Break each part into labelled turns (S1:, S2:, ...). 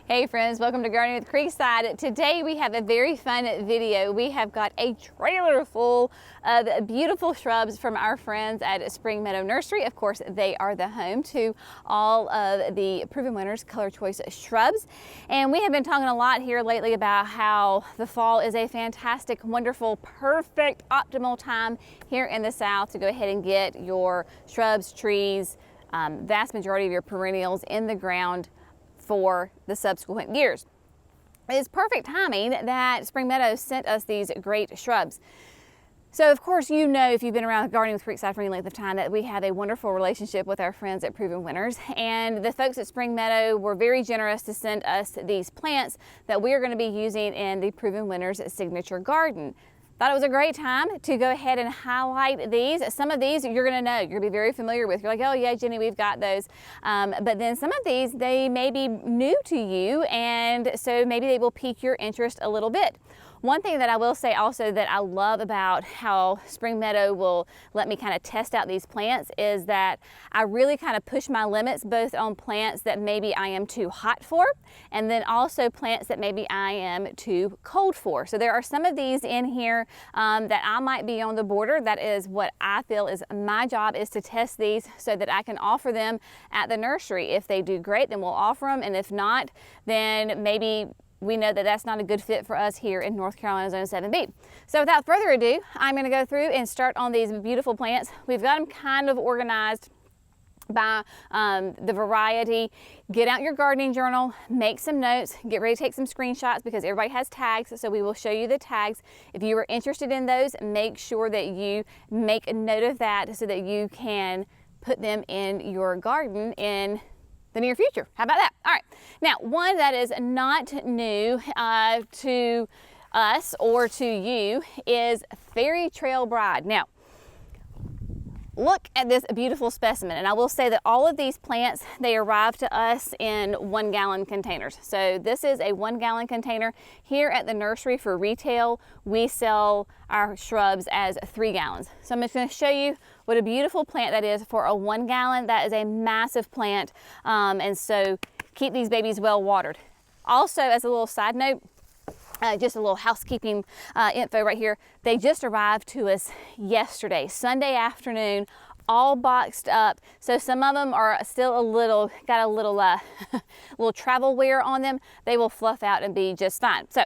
S1: Hey friends, welcome to Gardenia with Creekside. Today we have a very fun video. We have got a trailer full of beautiful shrubs from our friends at Spring Meadow Nursery. Of course, they are the home to all of the proven winners color choice shrubs. And we have been talking a lot here lately about how the fall is a fantastic, wonderful, perfect, optimal time here in the South to go ahead and get your shrubs, trees, vast majority of your perennials in the ground for the subsequent years. It's perfect timing that Spring Meadow sent us these great shrubs. So of course, you know, if you've been around Gardening with Creekside for any length of time, that we have a wonderful relationship with our friends at Proven Winners. And the folks at Spring Meadow were very generous to send us these plants that we are going to be using in the Proven Winners signature garden. Thought it was a great time to go ahead and highlight these. Some of these you're going to know, you're going to be very familiar with. You're like, oh yeah, Jenny, we've got those. But then some of these, they may be new to you, and so maybe they will pique your interest a little bit. One thing that I will say also that I love about how Spring Meadow will let me kind of test out these plants is that I really kind of push my limits both on plants that maybe I am too hot for, and then also plants that maybe I am too cold for. So there are some of these in here that I might be on the border. That is what I feel is my job, is to test these so that I can offer them at the nursery. If they do great, then we'll offer them, and if not, then maybe we know that that's not a good fit for us here in North Carolina Zone 7B. So without further ado, I'm going to go through and start on these beautiful plants. We've got them kind of organized by the variety. Get out your gardening journal, make some notes, get ready to take some screenshots because everybody has tags, so we will show you the tags. If you are interested in those, make sure that you make a note of that so that you can put them in your garden in the near future. How about that? All right. Now, one that is not new to us or to you is Fairy Trail Bride. Now, look at this beautiful specimen, and I will say that all of these plants, they arrive to us in 1 gallon containers. So this is a 1 gallon container. Here at the nursery for retail, we sell our shrubs as 3 gallons. So I'm just going to show you what a beautiful plant that is for a 1 gallon. That is a massive plant, and so keep these babies well watered. Also, as a little side note, just a little housekeeping info right here. They just arrived to us yesterday, Sunday afternoon, all boxed up. So some of them are still got a little little travel wear on them. They will fluff out and be just fine. So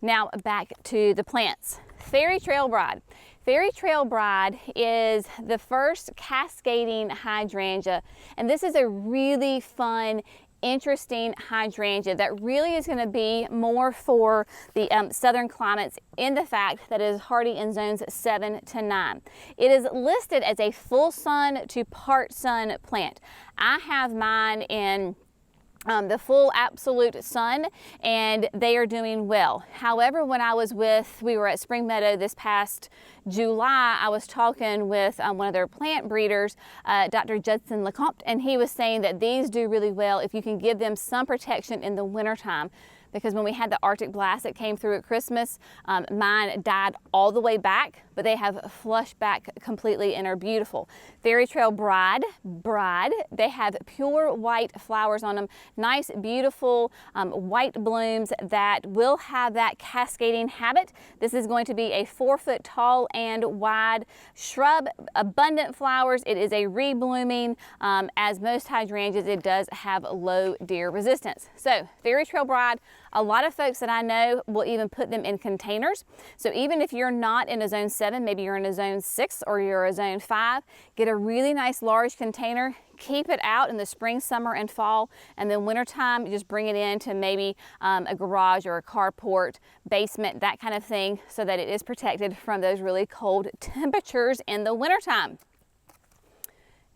S1: now back to the plants. Fairy Trail Bride. Fairy Trail Bride is the first cascading hydrangea, and this is a really fun, interesting hydrangea that really is going to be more for the southern climates in the fact that it is hardy in zones 7 to 9. It is listed as a full sun to part sun plant. I have mine in the full absolute sun, and they are doing well. However, when we were at Spring Meadow this past July, I was talking with one of their plant breeders, Dr. Judson LeCompte, and he was saying that these do really well if you can give them some protection in the wintertime. Because when we had the Arctic blast that came through at Christmas, mine died all the way back, but they have flushed back completely and are beautiful. Fairy Trail Bride, they have pure white flowers on them. Nice, beautiful white blooms that will have that cascading habit. This is going to be a 4 foot tall and wide shrub, abundant flowers. It is a reblooming. As most hydrangeas, it does have low deer resistance. So Fairy Trail Bride, a lot of folks that I know will even put them in containers. So even if you're not in a zone 7, maybe you're in a zone 6 or you're a zone 5, get a really nice large container, keep it out in the spring, summer, and fall, and then wintertime, just bring it into maybe a garage or a carport, basement, that kind of thing, so that it is protected from those really cold temperatures in the wintertime.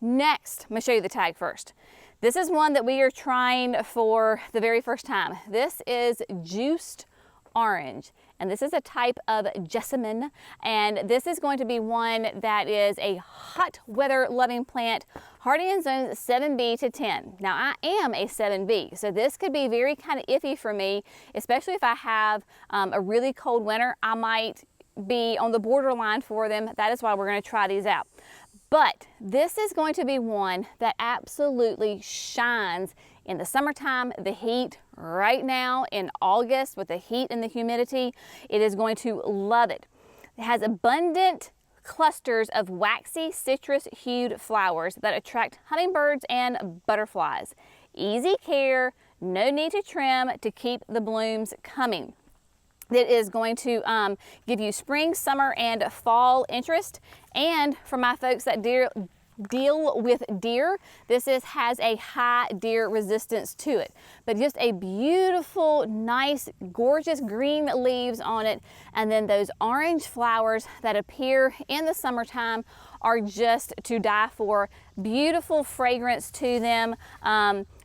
S1: Next, I'm going to show you the tag first. This is one that we are trying for the very first time. This is Juiced Orange, and this is a type of jessamine, and this is going to be one that is a hot weather loving plant, hardy in zones 7B to 10. Now I am a 7B, so this could be very kind of iffy for me, especially if I have a really cold winter. I might be on the borderline for them. That is why we're going to try these out. But this is going to be one that absolutely shines in the summertime, the heat right now in August with the heat and the humidity, it is going to love it. It has abundant clusters of waxy citrus-hued flowers that attract hummingbirds and butterflies. Easy care, no need to trim to keep the blooms coming. It is going to give you spring, summer, and fall interest. And for my folks that deal with deer, this has a high deer resistance to it. But just a beautiful, nice, gorgeous green leaves on it. And then those orange flowers that appear in the summertime are just to die for. Beautiful fragrance to them.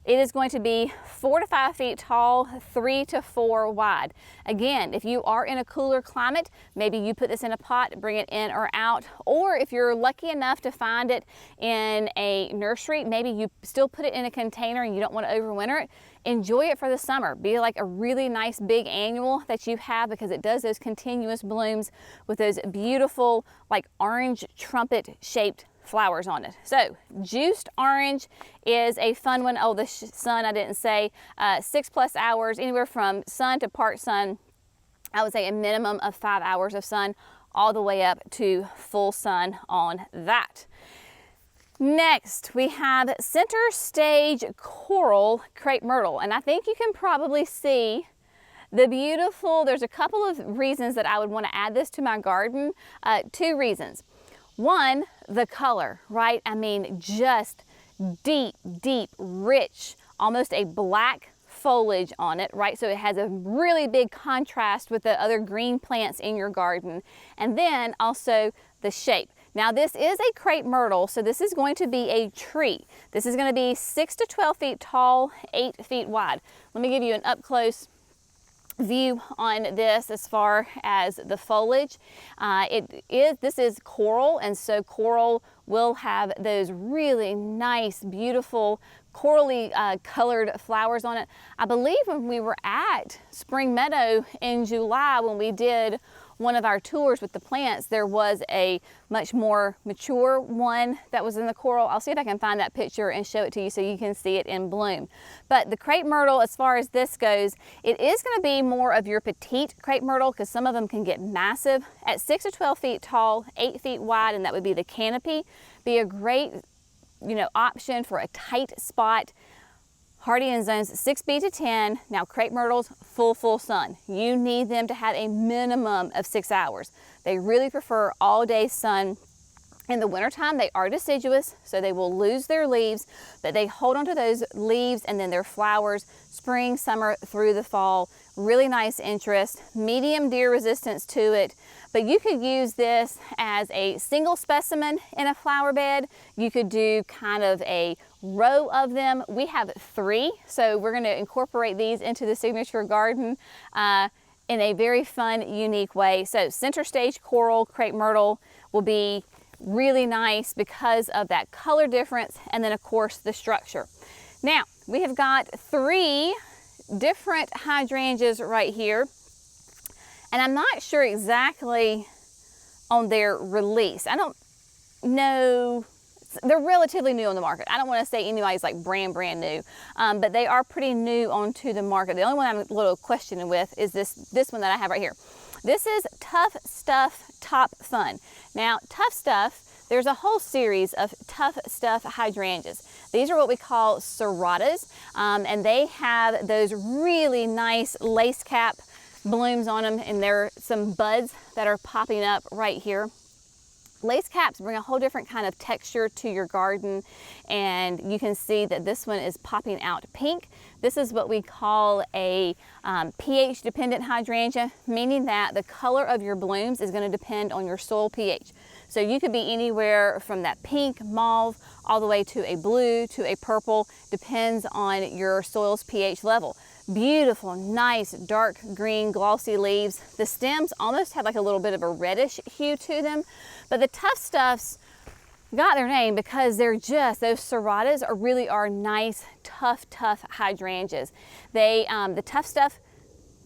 S1: It is going to be 4 to 5 feet tall, 3 to 4 wide. Again, if you are in a cooler climate, maybe you put this in a pot, bring it in or out, or if you're lucky enough to find it in a nursery, maybe you still put it in a container and you don't want to overwinter it. Enjoy it for the summer. Be like a really nice big annual that you have, because it does those continuous blooms with those beautiful like orange trumpet shaped flowers on it. So juiced orange is a fun one. Oh, the sun I didn't say. 6+ hours, anywhere from sun to part sun. I would say a minimum of 5 hours of sun, all the way up to full sun on that. Next, we have center stage coral crepe myrtle, and I think you can probably see the beautiful, there's a couple of reasons that I would want to add this to my garden. 2 reasons. One, the color, right? I mean, just deep, deep, rich, almost a black foliage on it, right? So it has a really big contrast with the other green plants in your garden. And then also the shape. Now this is a crepe myrtle, so this is going to be a tree. This is going to be 6 to 12 feet tall, 8 feet wide. Let me give you an up close view on this as far as the foliage. This is coral, and so coral will have those really nice, beautiful, corally colored flowers on it. I believe when we were at Spring Meadow in July, when we did one of our tours with the plants, there was a much more mature one that was in the coral. I'll see if I can find that picture and show it to you so you can see it in bloom. But the crepe myrtle, as far as this goes, it is going to be more of your petite crepe myrtle, because some of them can get massive. At 6 to 12 feet tall, 8 feet wide, and that would be the canopy, be a great, option for a tight spot. Hardy in zones 6B to 10. Now crepe myrtles, full sun. You need them to have a minimum of 6 hours. They really prefer all day sun. In the wintertime, they are deciduous, so they will lose their leaves, but they hold onto those leaves and then their flowers spring, summer, through the fall. Really nice interest, medium deer resistance to it, but you could use this as a single specimen in a flower bed. You could do kind of a row of them. We have 3, so we're going to incorporate these into the signature garden in a very fun, unique way. So center stage coral crepe myrtle will be really nice because of that color difference, and then of course the structure. Now we have got 3 different hydrangeas right here, and I'm not sure exactly on their release. I don't know, they're relatively new on the market. I don't want to say anybody's like brand new, but they are pretty new onto the market. The only one I'm a little questioning with is this one that I have right here. This is Tough Stuff Top Fun. Now, Tough Stuff, there's a whole series of Tough Stuff hydrangeas. These are what we call serratas, and they have those really nice lace cap blooms on them, and there are some buds that are popping up right here. Lace caps bring a whole different kind of texture to your garden, and you can see that this one is popping out pink. This is what we call a pH dependent hydrangea, meaning that the color of your blooms is going to depend on your soil pH. So you could be anywhere from that pink, mauve, all the way to a blue, to a purple, depends on your soil's pH level. Beautiful, nice, dark green, glossy leaves. The stems almost have like a little bit of a reddish hue to them, but the Tough Stuffs got their name because they're just, those serratas really are nice, tough hydrangeas. The Tough Stuff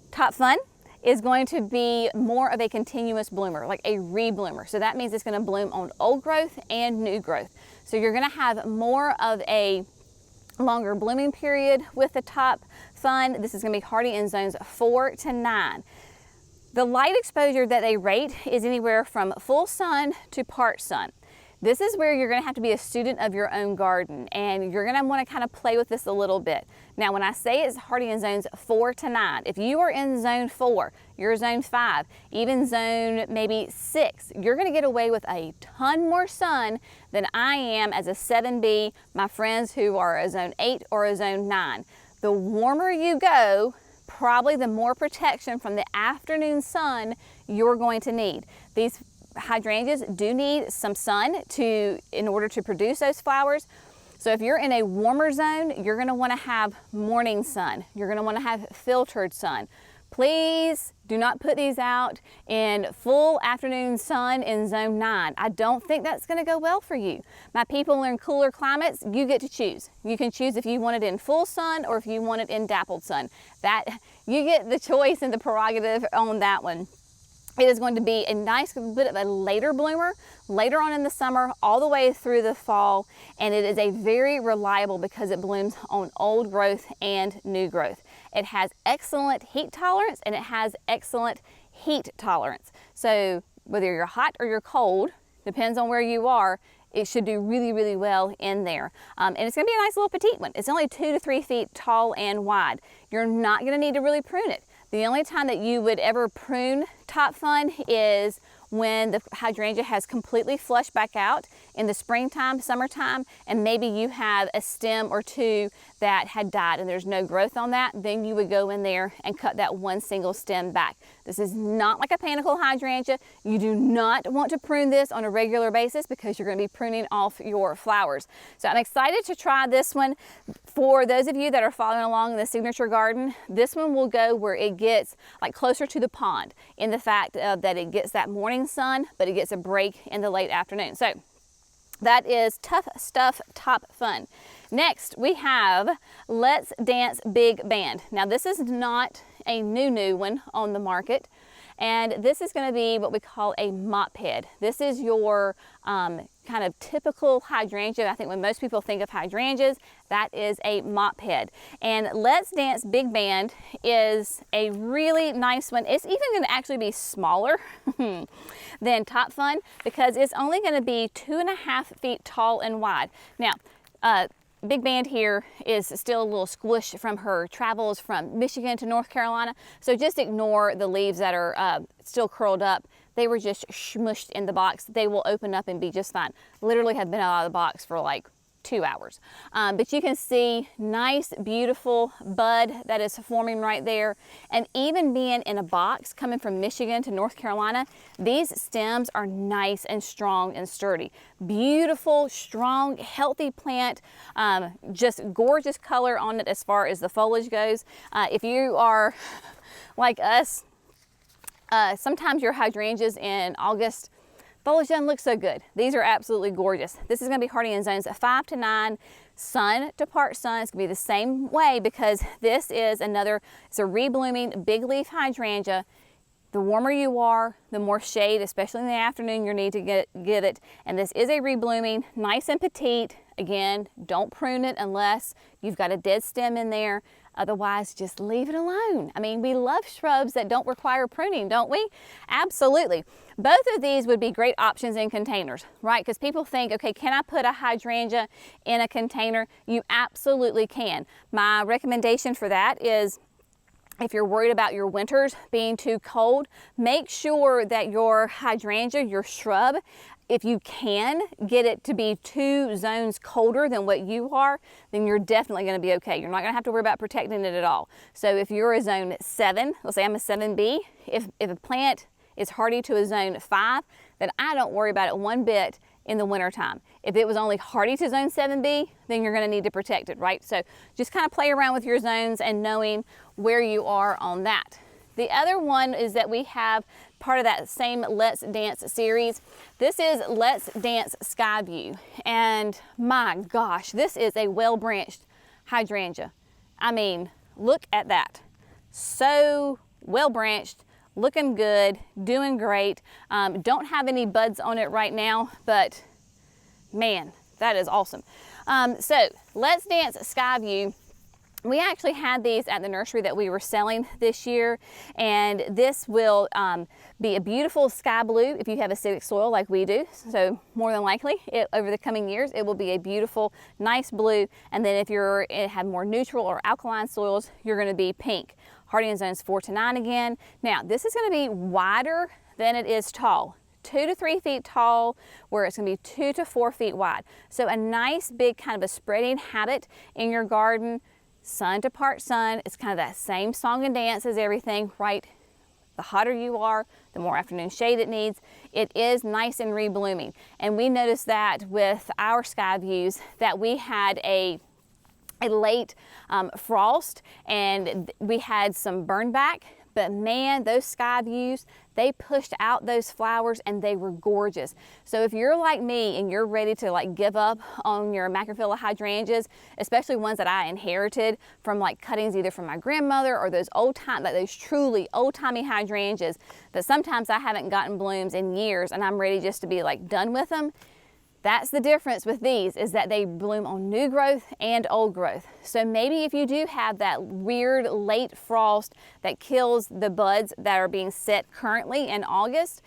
S1: Top Fun is going to be more of a continuous bloomer, like a rebloomer. So that means it's going to bloom on old growth and new growth. So you're going to have more of a longer blooming period with the top fun. This is going to be hardy in zones 4 to 9. The light exposure that they rate is anywhere from full sun to part sun. This is where you're going to have to be a student of your own garden, and you're going to want to kind of play with this a little bit. Now, when I say it's hardy in zones 4 to 9, if you are in zone 4, you're zone 5, even zone maybe 6, you're going to get away with a ton more sun than I am as a 7B, my friends who are a zone 8 or a zone 9. The warmer you go, probably the more protection from the afternoon sun you're going to need. These hydrangeas do need some sun in order to produce those flowers. So if you're in a warmer zone, you're going to want to have morning sun. You're going to want to have filtered sun. Please do not put these out in full afternoon sun in zone 9. I don't think that's going to go well for you. My people in cooler climates, you get to choose. You can choose if you want it in full sun or if you want it in dappled sun. You get the choice and the prerogative on that one. It is going to be a nice bit of a later bloomer, later on in the summer, all the way through the fall, and it is a very reliable because it blooms on old growth and new growth. It has excellent heat tolerance and it has excellent heat tolerance. So whether you're hot or you're cold, depends on where you are, it should do really, really well in there. And it's gonna be a nice little petite one. It's only 2 to 3 feet tall and wide. You're not gonna need to really prune it. The only time that you would ever prune top fun is when the hydrangea has completely flushed back out in the springtime, summertime, and maybe you have a stem or two that had died and there's no growth on that, then you would go in there and cut that one single stem back. This is not like a panicle hydrangea. You do not want to prune this on a regular basis because you're going to be pruning off your flowers. So I'm excited to try this one. For those of you that are following along in the signature garden, this one will go where it gets like closer to the pond in the fact that it gets that morning sun, but it gets a break in the late afternoon. So that is Tough Stuff Top Fun. Next, we have Let's Dance Big Band. Now, this is not a new one on the market, and this is going to be what we call a mop head. This is your kind of typical hydrangea. I think when most people think of hydrangeas, that is a mop head. And Let's Dance Big Band is a really nice one. It's even going to actually be smaller than Top Fun because it's only going to be 2.5 feet tall and wide. Now, Big Band here is still a little squish from her travels from Michigan to North Carolina. So just ignore the leaves that are still curled up. They were just smushed in the box. They will open up and be just fine. Literally have been out of the box for like 2 hours. But you can see nice, beautiful bud that is forming right there. And even being in a box coming from Michigan to North Carolina, these stems are nice and strong and sturdy. Beautiful, strong, healthy plant. Just gorgeous color on it as far as the foliage goes. If you are like us, sometimes your hydrangeas in August, foliage doesn't look so good. These are absolutely gorgeous. This is going to be hardy in zones 5 to 9, sun to part sun. It's going to be the same way because this is it's a reblooming big leaf hydrangea. The warmer you are, the more shade, especially in the afternoon, you need to get it. And this is a reblooming, nice and petite. Again, don't prune it unless you've got a dead stem in there. Otherwise, just leave it alone. I mean, we love shrubs that don't require pruning, don't we? Absolutely. Both of these would be great options in containers, right? Because people think, okay, can I put a hydrangea in a container? You absolutely can. My recommendation for that is, if you're worried about your winters being too cold, make sure that your hydrangea, your shrub, if you can get it to be 2 zones colder than what you are, then you're definitely going to be okay. You're not going to have to worry about protecting it at all. So if you're a zone 7, let's say I'm a 7B, if a plant is hardy to a zone 5, then I don't worry about it one bit in the wintertime. If it was only hardy to zone 7B, then you're going to need to protect it, right? So just kind of play around with your zones and knowing where you are on that. The other one is that we have part of that same Let's Dance series. This is Let's Dance Skyview. And my gosh, this is a well-branched hydrangea. I mean, look at that. So well-branched, looking good, doing great. Don't have any buds on it right now, but man, that is awesome. So Let's Dance Skyview. We actually had these at the nursery that we were selling this year, and this will be a beautiful sky blue if you have acidic soil like we do. So more than likely, over the coming years, it will be a beautiful, nice blue. And then if you have more neutral or alkaline soils, you're going to be pink. Hardy in zones 4 to 9 again. Now, this is going to be wider than it is tall. 2 to 3 feet tall, where it's going to be 2 to 4 feet wide. So a nice big kind of a spreading habit in your garden. Sun to part sun. It's kind of that same song and dance as everything, right? The hotter you are, the more afternoon shade it needs. It is nice and reblooming. And we noticed that with our sky views that we had a late frost and we had some burn back, but man, those sky views, they pushed out those flowers and they were gorgeous. So if you're like me and you're ready to like give up on your macrophylla hydrangeas, especially ones that I inherited from like cuttings either from my grandmother or those like those truly old-timey hydrangeas that sometimes I haven't gotten blooms in years and I'm ready just to be like done with them. That's the difference with these, is that they bloom on new growth and old growth. So maybe if you do have that weird late frost that kills the buds that are being set currently in August,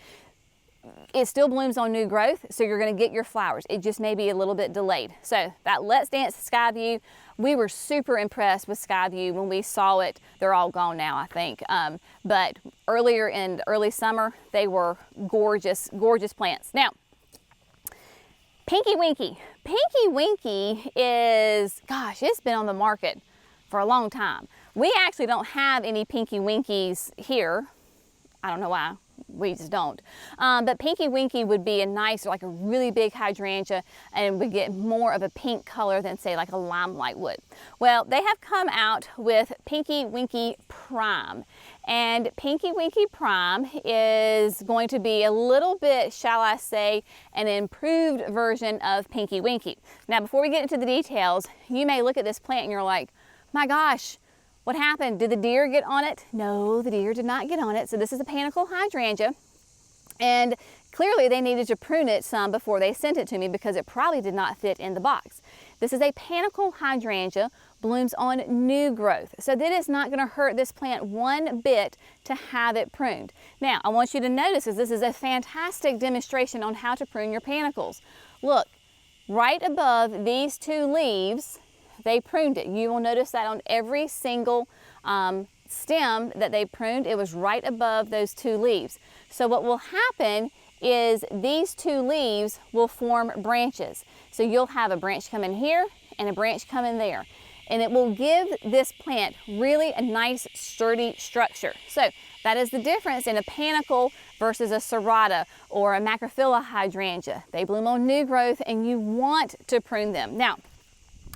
S1: it still blooms on new growth, so you're going to get your flowers. It just may be a little bit delayed. So that Let's Dance Skyview, we were super impressed with Skyview when we saw it. They're all gone now, I think. But earlier in early summer, they were gorgeous, gorgeous plants. Now, Pinky Winky. Pinky Winky is, gosh, it's been on the market for a long time. We actually don't have any Pinky Winkies here. I don't know why, we just don't. But Pinky Winky would be a nice, like a really big hydrangea, and would get more of a pink color than say like a limelight would. Well, they have come out with Pinky Winky Prime. And Pinky Winky Prime is going to be a little bit, shall I say, an improved version of Pinky Winky. Now, before we get into the details, you may look at this plant and you're like, my gosh, what happened? Did the deer get on it? No, the deer did not get on it. So this is a panicle hydrangea. And clearly they needed to prune it some before they sent it to me because it probably did not fit in the box. This is a panicle hydrangea, blooms on new growth. So that is not going to hurt this plant one bit to have it pruned. Now, I want you to notice that this is a fantastic demonstration on how to prune your panicles. Look, right above these two leaves, they pruned it. You will notice that on every single stem that they pruned, it was right above those two leaves. So what will happen is these two leaves will form branches. So you'll have a branch come in here and a branch come in there. And it will give this plant really a nice sturdy structure. So that is the difference in a panicle versus a serrata or a macrophylla hydrangea. They bloom on new growth and you want to prune them. Now,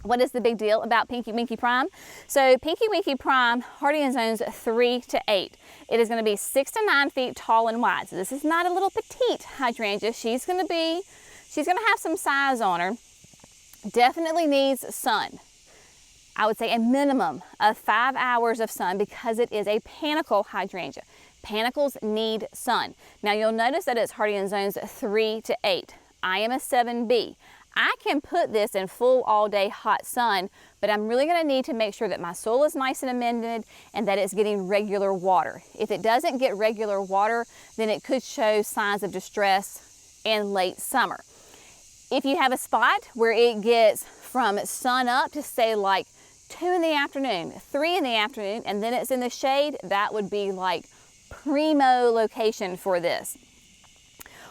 S1: what is the big deal about Pinky Winky Prime? So Pinky Winky Prime, hardy in zones 3 to 8. It is going to be 6 to 9 feet tall and wide. So this is not a little petite hydrangea. She's going to have some size on her. Definitely needs sun. I would say a minimum of 5 hours of sun because it is a panicle hydrangea. Panicles need sun. Now you'll notice that it's hardy in zones 3 to 8. I am a 7B. I can put this in full all-day hot sun, but I'm really going to need to make sure that my soil is nice and amended and that it's getting regular water. If it doesn't get regular water, then it could show signs of distress in late summer. If you have a spot where it gets from sun up to say like 2 in the afternoon, 3 in the afternoon, and then it's in the shade, that would be like primo location for this.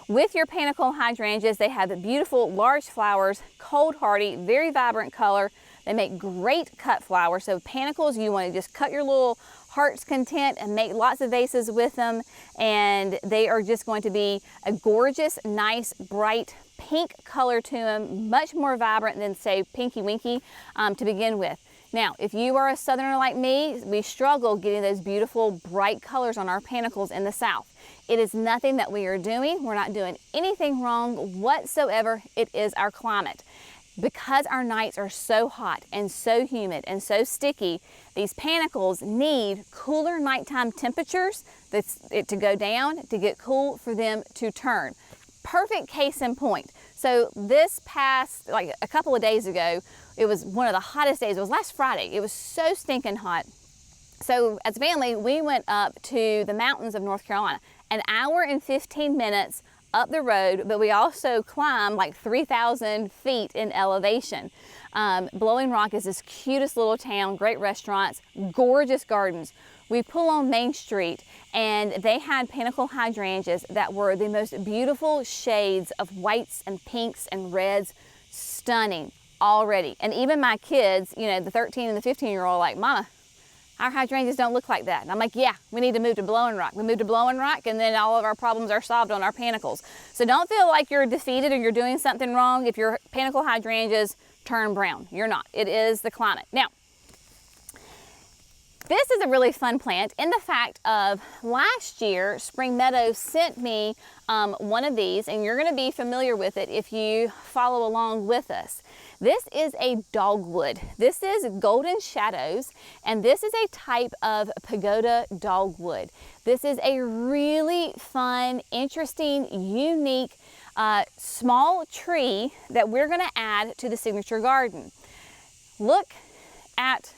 S1: With your panicle hydrangeas, they have the beautiful large flowers, cold hardy, very vibrant color. They make great cut flowers. So panicles, you want to just cut your little heart's content and make lots of vases with them. And they are just going to be a gorgeous, nice, bright pink color to them, much more vibrant than say Pinky Winky to begin with. Now, if you are a southerner like me, we struggle getting those beautiful bright colors on our panicles in the south. It is nothing that we are doing. We're not doing anything wrong whatsoever. It is our climate. Because our nights are so hot and so humid and so sticky, these panicles need cooler nighttime temperatures to go down, to get cool for them to turn. Perfect case in point. So this past, like a couple of days ago, it was one of the hottest days. It was last Friday. It was so stinking hot. So as a family, we went up to the mountains of North Carolina, an hour and 15 minutes up the road, but we also climbed like 3,000 feet in elevation. Blowing Rock is this cutest little town, great restaurants, gorgeous gardens. We pull on Main Street and they had pinnacle hydrangeas that were the most beautiful shades of whites and pinks and reds, stunning already. And even my kids, you know, the 13 and the 15-year-old, like, Mama, our hydrangeas don't look like that. And I'm like, yeah, we need to move to Blowing Rock. We moved to Blowing Rock and then all of our problems are solved on our panicles. So don't feel like you're defeated or you're doing something wrong if your pinnacle hydrangeas turn brown. You're not. It is the climate. Now, this is a really fun plant in the fact of last year, Spring Meadow sent me one of these, and you're going to be familiar with it if you follow along with us. This is a dogwood. This is Golden Shadows, and this is a type of pagoda dogwood. This is a really fun, interesting, unique, small tree that we're going to add to the signature garden. Look at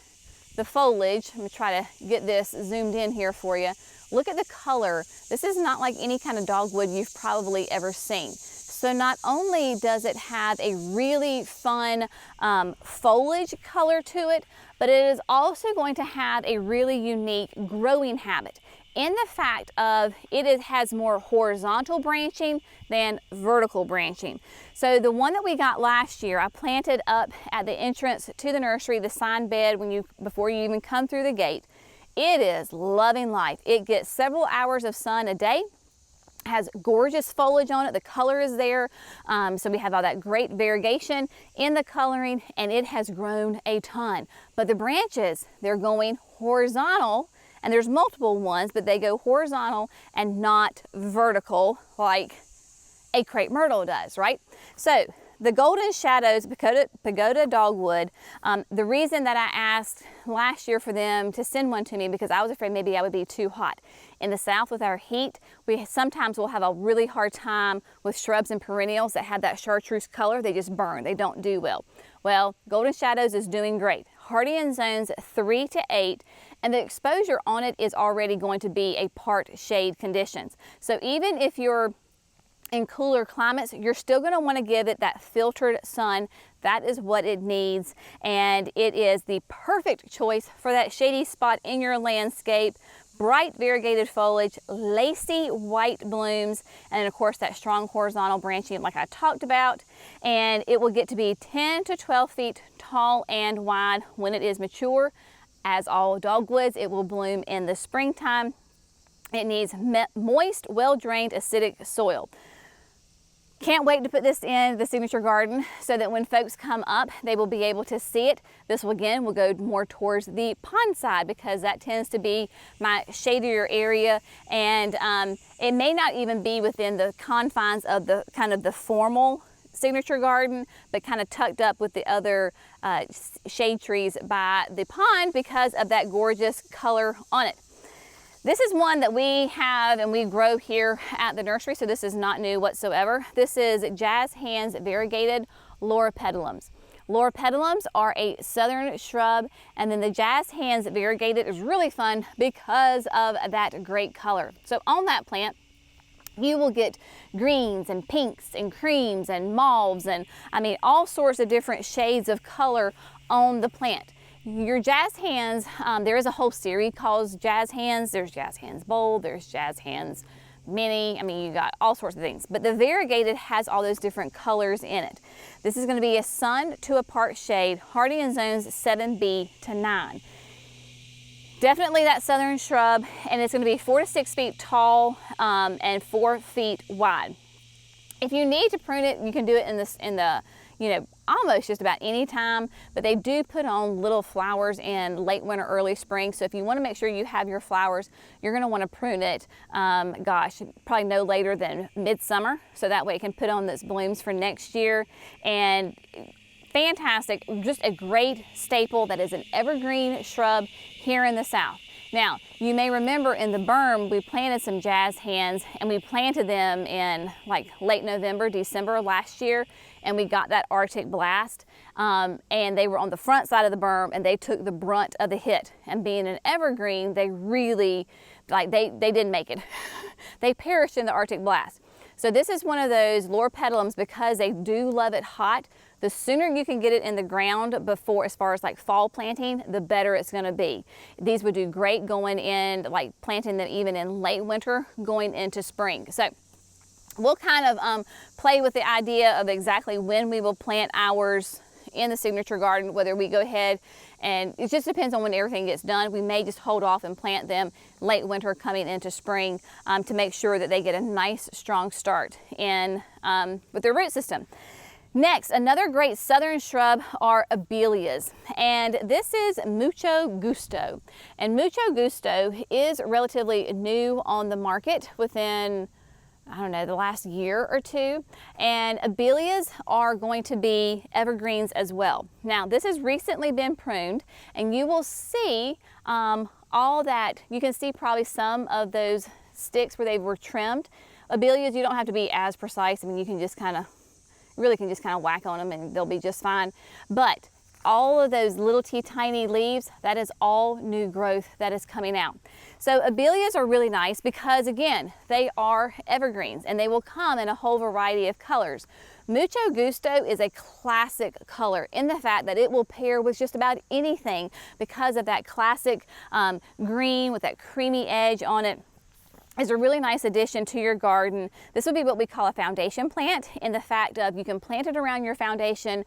S1: the foliage. I'm going to try to get this zoomed in here for you. Look at the color. This is not like any kind of dogwood you've probably ever seen. So not only does it have a really fun foliage color to it, but it is also going to have a really unique growing habit in the fact of it has more horizontal branching than vertical branching. So the one that we got last year, I planted up at the entrance to the nursery, the sign bed before you even come through the gate. It is loving life. It gets several hours of sun a day. Has gorgeous foliage on it. The color is there. So we have all that great variegation in the coloring, and it has grown a ton. But the branches, they're going horizontal, and there's multiple ones, but they go horizontal and not vertical like a crepe myrtle does, right? So the Golden Shadows pagoda dogwood, the reason that I asked last year for them to send one to me, because I was afraid maybe I would be too hot. In the South with our heat, we sometimes will have a really hard time with shrubs and perennials that have that chartreuse color. They just burn, they don't do well. Well, Golden Shadows is doing great. Hardy in zones 3 to 8, and the exposure on it is already going to be a part shade conditions. So even if you're in cooler climates, you're still going to want to give it that filtered sun. That is what it needs, and it is the perfect choice for that shady spot in your landscape. Bright variegated foliage, lacy white blooms, and of course that strong horizontal branching like I talked about. And it will get to be 10 to 12 feet tall and wide when it is mature. As all dogwoods, it will bloom in the springtime. It needs moist, well-drained, acidic soil. Can't wait to put this in the signature garden so that when folks come up, they will be able to see it. This will again will go more towards the pond side because that tends to be my shadier area, and it may not even be within the confines of the kind of the formal signature garden, but kind of tucked up with the other shade trees by the pond because of that gorgeous color on it. This is one that we have and we grow here at the nursery, so this is not new whatsoever. This is Jazz Hands variegated loropetalums. Loropetalums are a southern shrub, and then the Jazz Hands variegated is really fun because of that great color. So on that plant, you will get greens and pinks and creams and mauves and I mean all sorts of different shades of color on the plant. Your Jazz Hands, there is a whole series called Jazz Hands. There's Jazz Hands Bold, there's Jazz Hands Mini. I mean, you got all sorts of things. But the variegated has all those different colors in it. This is going to be a sun to a part shade, hardy in zones 7B to 9. Definitely that southern shrub, and it's going to be 4 to 6 feet tall and 4 feet wide. If you need to prune it, you can do it in the you know, almost just about any time, but they do put on little flowers in late winter, early spring. So if you want to make sure you have your flowers, you're going to want to prune it, gosh, probably no later than midsummer. So that way it can put on those blooms for next year. And fantastic, just a great staple that is an evergreen shrub here in the South. Now, you may remember in the berm, we planted some jazz hands, and we planted them in like late November, December last year, and we got that Arctic blast. And they were on the front side of the berm, and they took the brunt of the hit. And being an evergreen, they really, like they didn't make it. They perished in the Arctic blast. So this is one of those loropetalums, because they do love it hot. The sooner you can get it in the ground before, as far as like fall planting, the better it's going to be. These would do great going in, like planting them even in late winter, going into spring. So we'll kind of play with the idea of exactly when we will plant ours in the signature garden, whether we go ahead, and it just depends on when everything gets done. We may just hold off and plant them late winter coming into spring to make sure that they get a nice strong start in with their root system. Next, another great southern shrub are abelias, and this is Mucho Gusto. And Mucho Gusto is relatively new on the market within, I don't know, the last year or two. And abelias are going to be evergreens as well. Now, this has recently been pruned, and you will see all that. You can see probably some of those sticks where they were trimmed. Abelias, you don't have to be as precise. I mean, you can just kind of whack on them and they'll be just fine. But all of those little tiny leaves, that is all new growth that is coming out. So abelias are really nice because, again, they are evergreens and they will come in a whole variety of colors. Mucho Gusto is a classic color in the fact that it will pair with just about anything because of that classic green with that creamy edge on it. Is a really nice addition to your garden. This would be what we call a foundation plant, in the fact of you can plant it around your foundation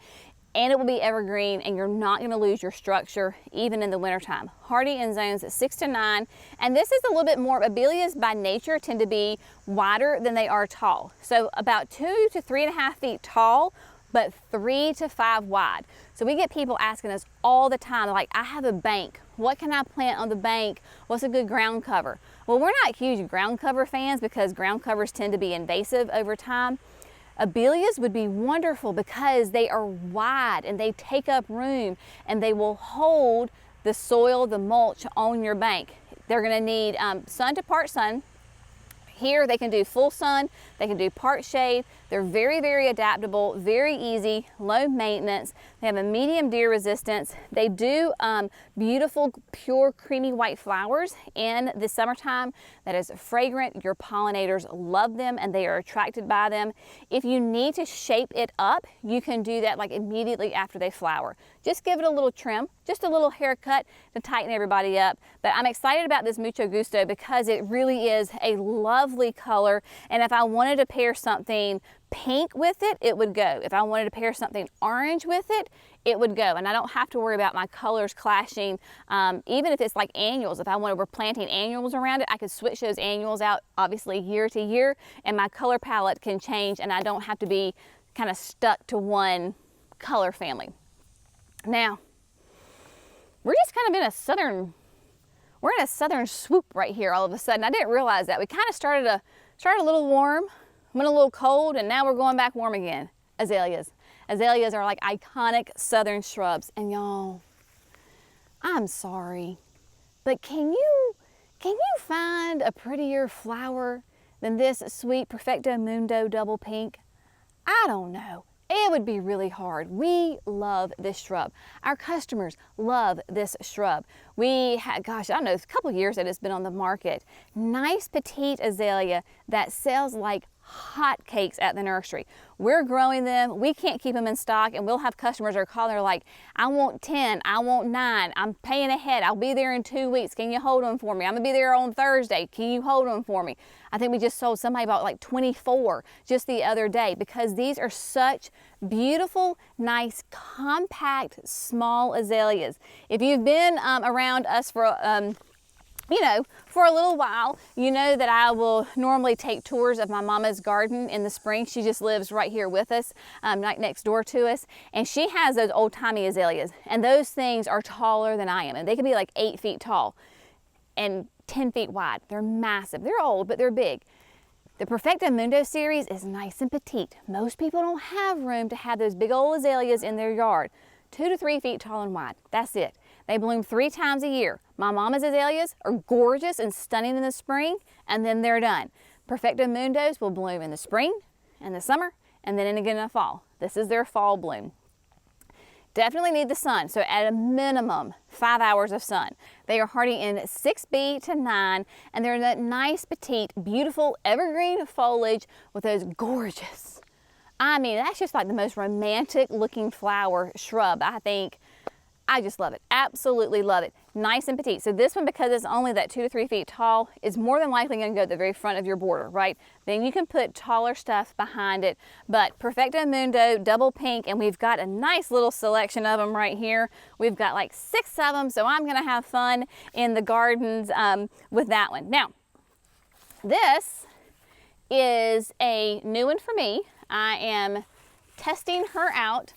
S1: and it will be evergreen, and you're not going to lose your structure even in the wintertime. Hardy in zones 6 to 9, and this is a little bit more, abelias by nature tend to be wider than they are tall. So about 2 to 3.5 feet tall, but 3 to 5 wide. So we get people asking us all the time, like, I have a bank. What can I plant on the bank? What's a good ground cover? Well, we're not huge ground cover fans because ground covers tend to be invasive over time. Abelias would be wonderful because they are wide and they take up room and they will hold the soil, the mulch on your bank. They're gonna need sun to part sun. Here they can do full sun, they can do part shade. They're very, very adaptable, very easy, low maintenance. They have a medium deer resistance. They do beautiful, pure, creamy white flowers in the summertime that is fragrant. Your pollinators love them and they are attracted by them. If you need to shape it up, you can do that like immediately after they flower. Just give it a little trim, just a little haircut to tighten everybody up. But I'm excited about this Mucho Gusto because it really is a lovely color. And if I wanted to pair something pink with it, it would go. If I wanted to pair something orange with it, it would go. And I don't have to worry about my colors clashing. Even if it's like annuals, if I were planting annuals around it, I could switch those annuals out obviously year to year, and my color palette can change and I don't have to be kind of stuck to one color family. Now, we're just kind of in a southern swoop right here all of a sudden. I didn't realize that. We kind of started a little warm, went a little cold, and now we're going back warm again. Azaleas. Azaleas are like iconic southern shrubs. And y'all, I'm sorry, but can you find a prettier flower than this sweet Perfecto Mundo double pink? I don't know. It would be really hard. We love this shrub. Our customers love this shrub. We had, gosh, I don't know, a couple of years that it's been on the market. Nice petite azalea that sells like hotcakes at the nursery. We're growing them. We can't keep them in stock, and we'll have customers that are calling. They're like, I want 10, I want 9. I'm paying ahead. I'll be there in 2 weeks. Can you hold them for me? I'm gonna be there on Thursday. Can you hold them for me? I think we just sold somebody about like 24 just the other day because these are such beautiful, nice, compact, small azaleas. If you've been around us for for a little while, you know that I will normally take tours of my mama's garden in the spring. She just lives right here with us, right next door to us. And she has those old-timey azaleas. And those things are taller than I am. And they can be like 8 feet tall and 10 feet wide. They're massive. They're old, but they're big. The Perfecto Mundo series is nice and petite. Most people don't have room to have those big old azaleas in their yard. 2 to 3 feet tall and wide. That's it. They bloom 3 times a year. My mama's azaleas are gorgeous and stunning in the spring, and then they're done. Perfecto Mundos will bloom in the spring and the summer, and then again in the fall. This is their fall bloom. Definitely need the sun, so at a minimum 5 hours of sun. They are hardy in 6B to 9, and they're that nice, petite, beautiful evergreen foliage with those gorgeous, I mean, that's just like the most romantic looking flower shrub, I think. I just love it. Absolutely love it. Nice and petite. So this one, because it's only that 2 to 3 feet tall, is more than likely going to go at the very front of your border, right? Then you can put taller stuff behind it. But Perfecto Mundo, double pink, and we've got a nice little selection of them right here. We've got like 6 of them, so I'm going to have fun in the gardens with that one. Now, this is a new one for me. I am testing her out.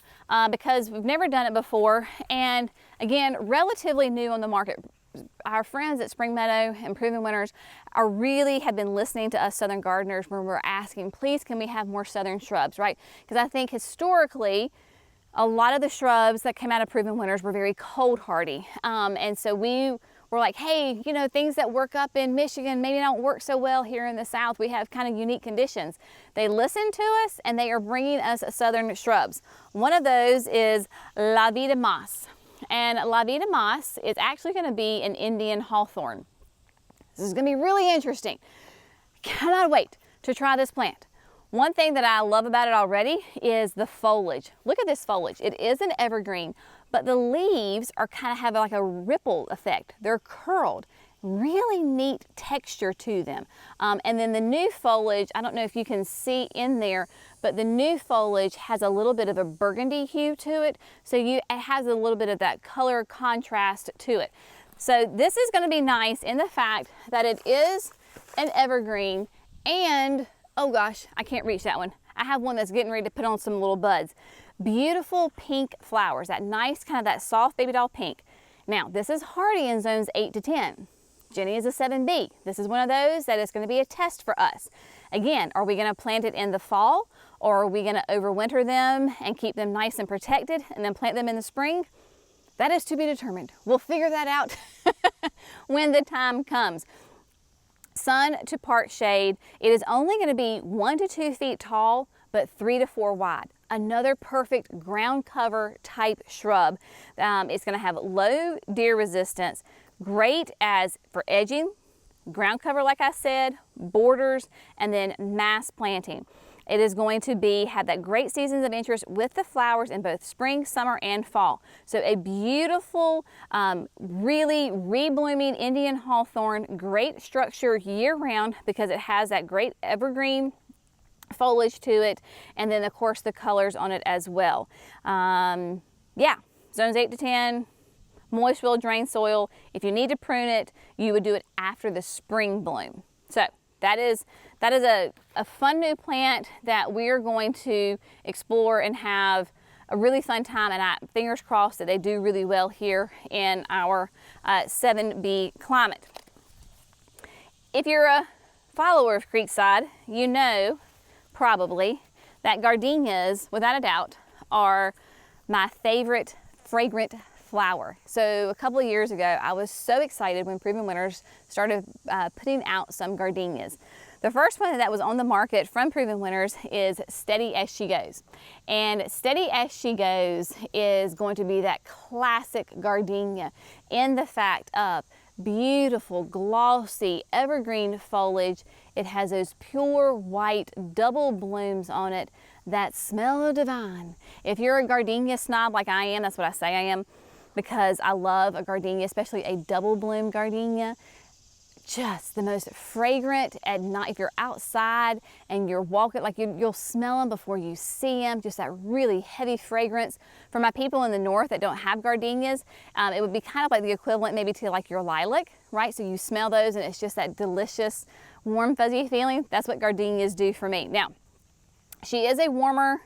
S1: Because we've never done it before, and again, relatively new on the market. Our friends at Spring Meadow and Proven Winners have been listening to us Southern gardeners when we're asking, please can we have more Southern shrubs, right? Because I think historically, a lot of the shrubs that came out of Proven Winners were very cold hardy. And so we were like, hey, you know, things that work up in Michigan maybe don't work so well here in the South. We have kind of unique conditions. They listened to us, and they are bringing us Southern shrubs. One of those is La Vida moss. And La Vida moss is actually going to be an Indian hawthorn. This is going to be really interesting. Cannot wait to try this plant. One thing that I love about it already is the foliage. Look at this foliage. It is an evergreen, but the leaves are kind of have like a ripple effect. They're curled. Really neat texture to them. And then the new foliage, I don't know if you can see in there, but the new foliage has a little bit of a burgundy hue to it. So it has a little bit of that color contrast to it. So this is going to be nice in the fact that it is an evergreen, and oh gosh, I can't reach that one. I have one that's getting ready to put on some little buds. Beautiful pink flowers, that nice kind of that soft baby doll pink. Now, this is hardy in zones 8 to 10. Jenny is a 7B. This is one of those that is going to be a test for us. Again, are we going to plant it in the fall, or are we going to overwinter them and keep them nice and protected and then plant them in the spring? That is to be determined. We'll figure that out when the time comes. Sun to part shade. It is only going to be 1 to 2 feet tall, but 3 to 4 wide. Another perfect ground cover type shrub. It's going to have low deer resistance, great as for edging, ground cover like I said, borders, and then mass planting. It is going to have that great seasons of interest with the flowers in both spring, summer, and fall. So a beautiful, really reblooming Indian hawthorn, great structure year-round because it has that great evergreen foliage to it, and then of course the colors on it as well. Yeah, zones 8 to 10, moist, well-drained soil. If you need to prune it, you would do it after the spring bloom. So that is a fun new plant that we're going to explore and have a really fun time, and fingers crossed that they do really well here in our 7B climate. If you're a follower of Creekside, you know probably that gardenias, without a doubt, are my favorite fragrant flower. So a couple of years ago, I was so excited when Proven Winners started putting out some gardenias. The first one that was on the market from Proven Winners is Steady As She Goes. And Steady As She Goes is going to be that classic gardenia in the fact of beautiful, glossy, evergreen foliage. It has those pure white double blooms on it that smell divine. If you're a gardenia snob like I am, that's what I say I am, because I love a gardenia, especially a double bloom gardenia. Just the most fragrant at night. If you're outside and you're walking, like you'll smell them before you see them, just that really heavy fragrance. For my people in the north that don't have gardenias, it would be kind of like the equivalent maybe to like your lilac, right? So you smell those and it's just that delicious, warm, fuzzy feeling. That's what gardenias do for me. Now, she is a warmer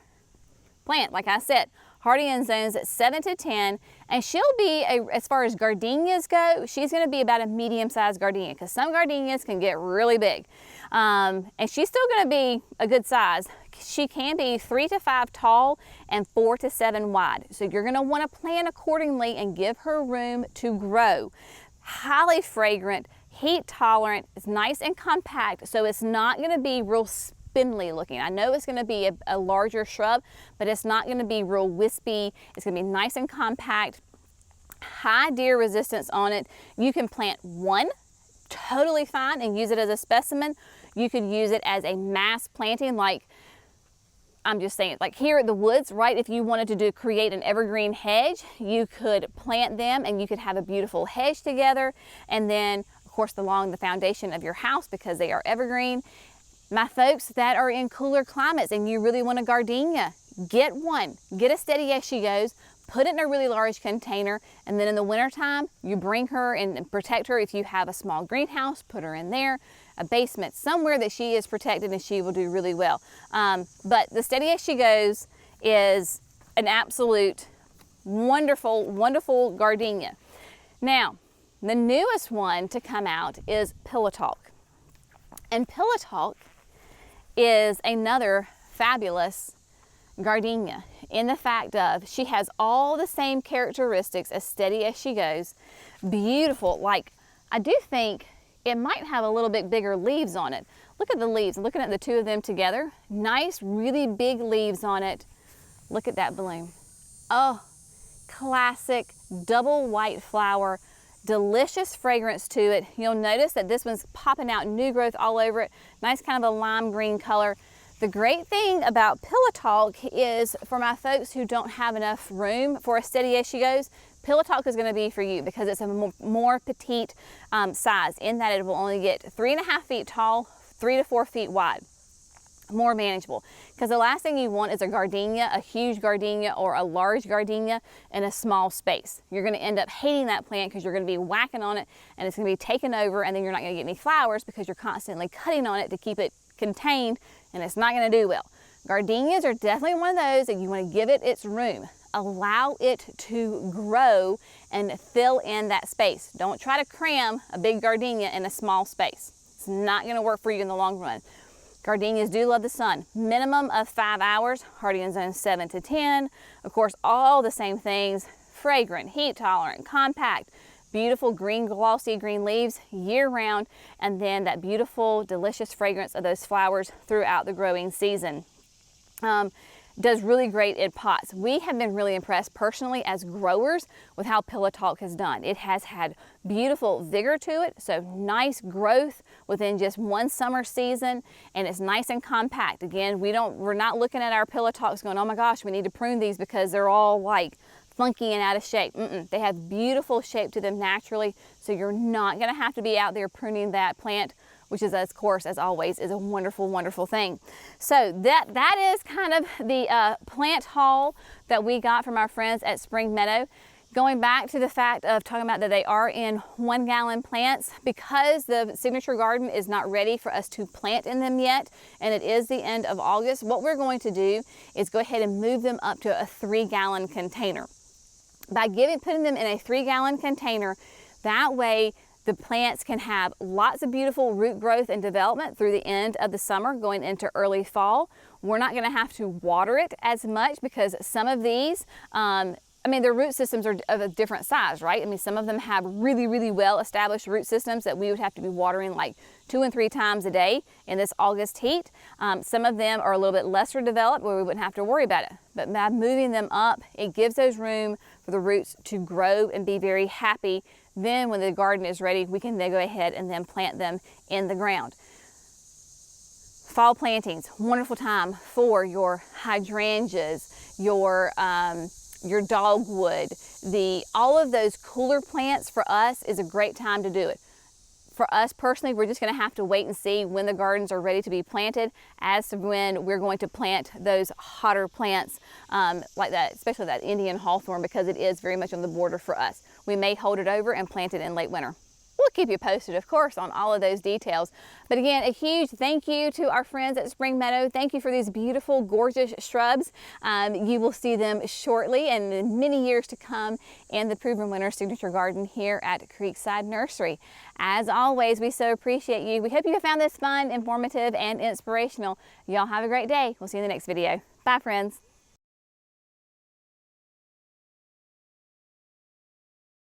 S1: plant, like I said, hardy in zones 7 to 10, and she'll be, as far as gardenias go, she's gonna be about a medium-sized gardenia, because some gardenias can get really big. And she's still gonna be a good size. She can be 3 to 5 tall and 4 to 7 wide. So you're gonna wanna plan accordingly and give her room to grow. Highly fragrant, heat tolerant, it's nice and compact, so it's not gonna be real spindly looking. I know it's gonna be a larger shrub, but it's not gonna be real wispy. It's gonna be nice and compact, high deer resistance on it. You can plant one totally fine and use it as a specimen. You could use it as a mass planting, like I'm just saying, like here at the woods, right? If you wanted to create an evergreen hedge, you could plant them and you could have a beautiful hedge together. And then, of course, along the foundation of your house, because they are evergreen. My folks that are in cooler climates and you really want a gardenia, get one. Get a steady as she goes. Put it in a really large container, and then in the wintertime, you bring her and protect her. If you have a small greenhouse, put her in there, a basement, somewhere that she is protected, and she will do really well. But the steady as she goes is an absolute wonderful, wonderful gardenia. Now, the newest one to come out is Pillow Talk. And Pillow Talk is another fabulous gardenia in the fact of she has all the same characteristics as steady as she goes. Beautiful, like I do think it might have a little bit bigger leaves on it. Look at the leaves, looking at the two of them together. Nice, really big leaves on it. Look at that bloom. Oh, classic double white flower, delicious fragrance to it. You'll notice that this one's popping out new growth all over it. Nice kind of a lime green color. The great thing about Pillow Talk is for my folks who don't have enough room for a steady as she goes, Pillow Talk is going to be for you because it's a more petite size, in that it will only get 3.5 feet tall, 3 to 4 feet wide. More manageable, because the last thing you want is a gardenia, a huge gardenia or a large gardenia in a small space. You're going to end up hating that plant because you're going to be whacking on it and it's going to be taken over, and then you're not going to get any flowers because you're constantly cutting on it to keep it contained, and it's not going to do well. Gardenias are definitely one of those that you want to give it its room. Allow it to grow and fill in that space. Don't try to cram a big gardenia in a small space. It's not going to work for you in the long run. Gardenias do love the sun. Minimum of 5 hours, hardy in zone 7 to 10. Of course, all the same things, fragrant, heat tolerant, compact, beautiful green, glossy green leaves year round, and then that beautiful, delicious fragrance of those flowers throughout the growing season. Does really great in pots. We have been really impressed personally as growers with how Pillow Talk has done. It has had beautiful vigor to it, so nice growth within just one summer season, and it's nice and compact. Again, we're not looking at our Pillow Talks going, oh my gosh, we need to prune these because they're all like funky and out of shape. They have beautiful shape to them naturally, so you're not going to have to be out there pruning that plant, which is, of course, as always, is a wonderful, wonderful thing. So that is kind of the plant haul that we got from our friends at Spring Meadow. Going back to the fact of talking about that they are in 1 gallon plants, because the signature garden is not ready for us to plant in them yet, and it is the end of August, what we're going to do is go ahead and move them up to a 3 gallon container. By putting them in a 3 gallon container, that way the plants can have lots of beautiful root growth and development through the end of the summer going into early fall. We're not going to have to water it as much because some of these, their root systems are of a different size, right? I mean, some of them have really, really well established root systems that we would have to be watering like 2 and 3 times a day in this August heat. Some of them are a little bit lesser developed where we wouldn't have to worry about it. But by moving them up, it gives those room for the roots to grow and be very happy. Then when the garden is ready, we can then go ahead and then plant them in the ground. Fall plantings, wonderful time for your hydrangeas, your dogwood, all of those cooler plants. For us is a great time to do it. For us personally, we're just going to have to wait and see when the gardens are ready to be planted as to when we're going to plant those hotter plants like that, especially that Indian hawthorn, because it is very much on the border for us. We may hold it over and plant it in late winter. We'll keep you posted, of course, on all of those details. But again, a huge thank you to our friends at Spring Meadow. Thank you for these beautiful, gorgeous shrubs. You will see them shortly and in many years to come in the proven winner signature garden here at Creekside Nursery. As always, we so appreciate you. We hope you have found this fun, informative, and inspirational. Y'all have a great day. We'll see you in the next video. Bye, friends.